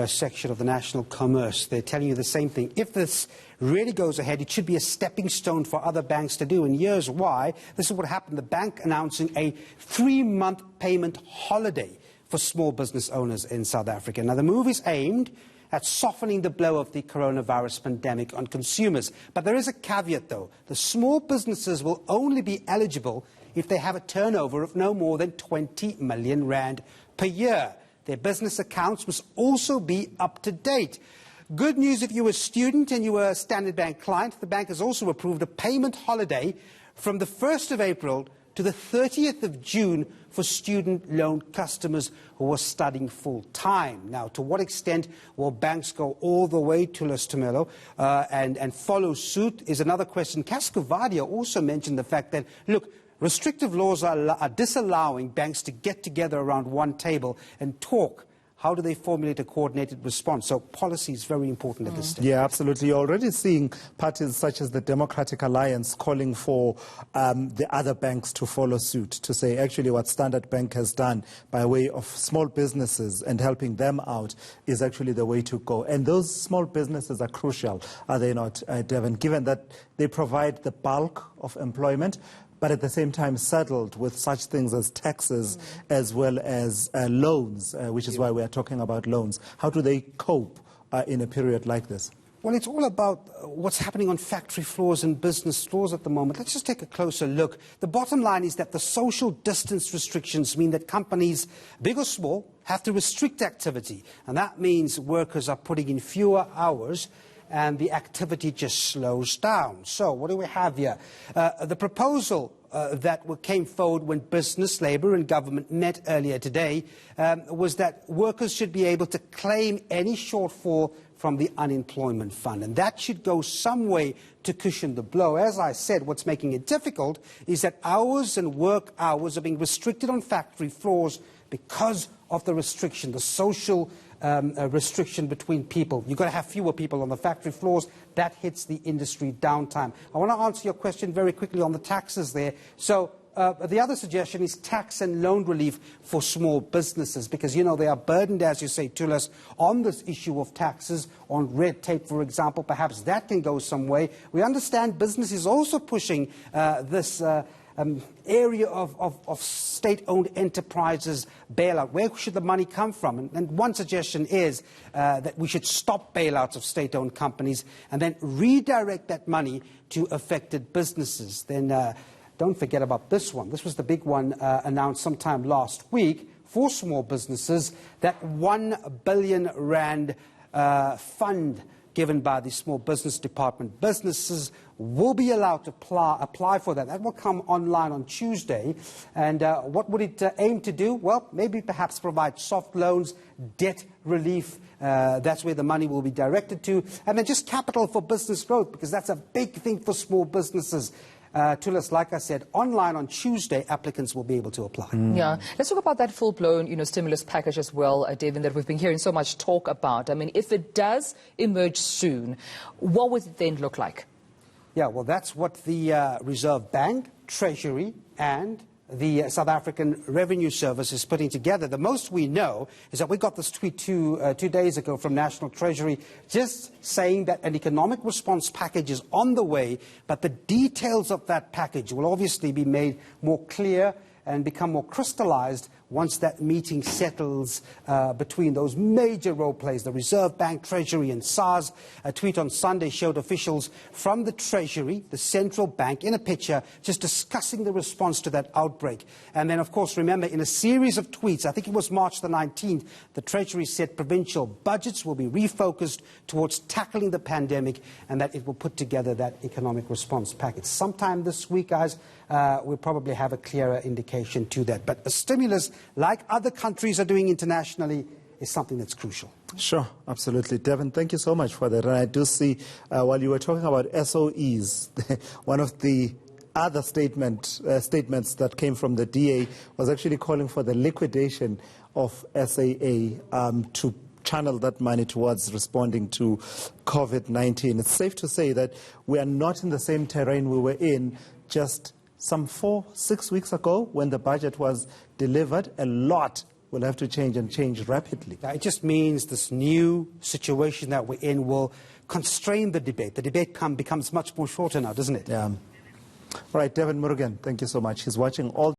section of the National Commerce. They're telling you the same thing. If this really goes ahead, it should be a stepping stone for other banks to do. And here's why. This is what happened. The bank announcing a 3-month payment holiday for small business owners in South Africa. Now, the move is aimed at softening the blow of the coronavirus pandemic on consumers. But there is a caveat, though. The small businesses will only be eligible if they have a turnover of no more than 20 million rand per year. Their business accounts must also be up to date. Good news if you were a student and you were a Standard Bank client. The bank has also approved a payment holiday from the 1st of April to the 30th of June for student loan customers who are studying full-time. Now, to what extent will banks go all the way to Tumelo and follow suit is another question. Cascovadia also mentioned the fact that, look, restrictive laws are disallowing banks to get together around one table and talk. How do they formulate a coordinated response? So policy is very important at this stage. Yeah, absolutely. You're already seeing parties such as the Democratic Alliance calling for the other banks to follow suit, to say actually what Standard Bank has done by way of small businesses and helping them out is actually the way to go. And those small businesses are crucial, are they not, Devin, given that they provide the bulk of employment, but at the same time settled with such things as taxes as well as loans, which is why we are talking about loans. How do they cope in a period like this? Well, it's all about what's happening on factory floors and business floors at the moment. Let's just take a closer look. The bottom line is that the social distance restrictions mean that companies, big or small, have to restrict activity. And that means workers are putting in fewer hours and the activity just slows down. So what do we have here? The proposal that came forward when business, labour and government met earlier today was that workers should be able to claim any shortfall from the unemployment fund. And that should go some way to cushion the blow. As I said, what's making it difficult is that hours and work hours are being restricted on factory floors because of the restriction, the social restriction between people. You've got to have fewer people on the factory floors. That hits the industry downtime. I want to answer your question very quickly on the taxes there. So the other suggestion is tax and loan relief for small businesses because, you know, they are burdened, as you say, Tulas, on this issue of taxes, on red tape, for example. Perhaps that can go some way. We understand business is also pushing this area of state-owned enterprises bailout. Where should the money come from? And one suggestion is that we should stop bailouts of state-owned companies and then redirect that money to affected businesses. Then don't forget about this one. This was the big one announced sometime last week for small businesses, that 1 billion rand fund given by the Small Business Department. Businesses will be allowed to apply for that. That will come online on Tuesday. And what would it aim to do? Well, maybe perhaps provide soft loans, debt relief. That's where the money will be directed to. And then just capital for business growth, because that's a big thing for small businesses. Tulis, like I said, online on Tuesday, applicants will be able to apply. Yeah. Let's talk about that full-blown, stimulus package as well, David, that we've been hearing so much talk about. I mean, if it does emerge soon, what would it then look like? Yeah, well, that's what the Reserve Bank, Treasury, and the South African Revenue Service is putting together. The most we know is that we got this tweet 2 days ago from National Treasury just saying that an economic response package is on the way, but the details of that package will obviously be made more clear and become more crystallized once that meeting settles between those major role players, the Reserve Bank, Treasury and SARS. A tweet on Sunday showed officials from the Treasury, the central bank, in a picture just discussing the response to that outbreak. And then, of course, remember, in a series of tweets, I think it was March the 19th, the Treasury said provincial budgets will be refocused towards tackling the pandemic and that it will put together that economic response package. Sometime this week, guys, we'll probably have a clearer indication to that. But a stimulus, like other countries are doing internationally, is something that's crucial. Sure, absolutely. Devin, thank you so much for that. And I do see, while you were talking about SOEs, one of the other statements that came from the DA was actually calling for the liquidation of SAA to channel that money towards responding to COVID-19. It's safe to say that we are not in the same terrain we were in just some 4-6 weeks ago when the budget was delivered. A lot will have to change and change rapidly. It just means this new situation that we're in will constrain the debate. The debate becomes much more shorter now, doesn't it? Yeah. All right, Devin Murugan, thank you so much. He's watching all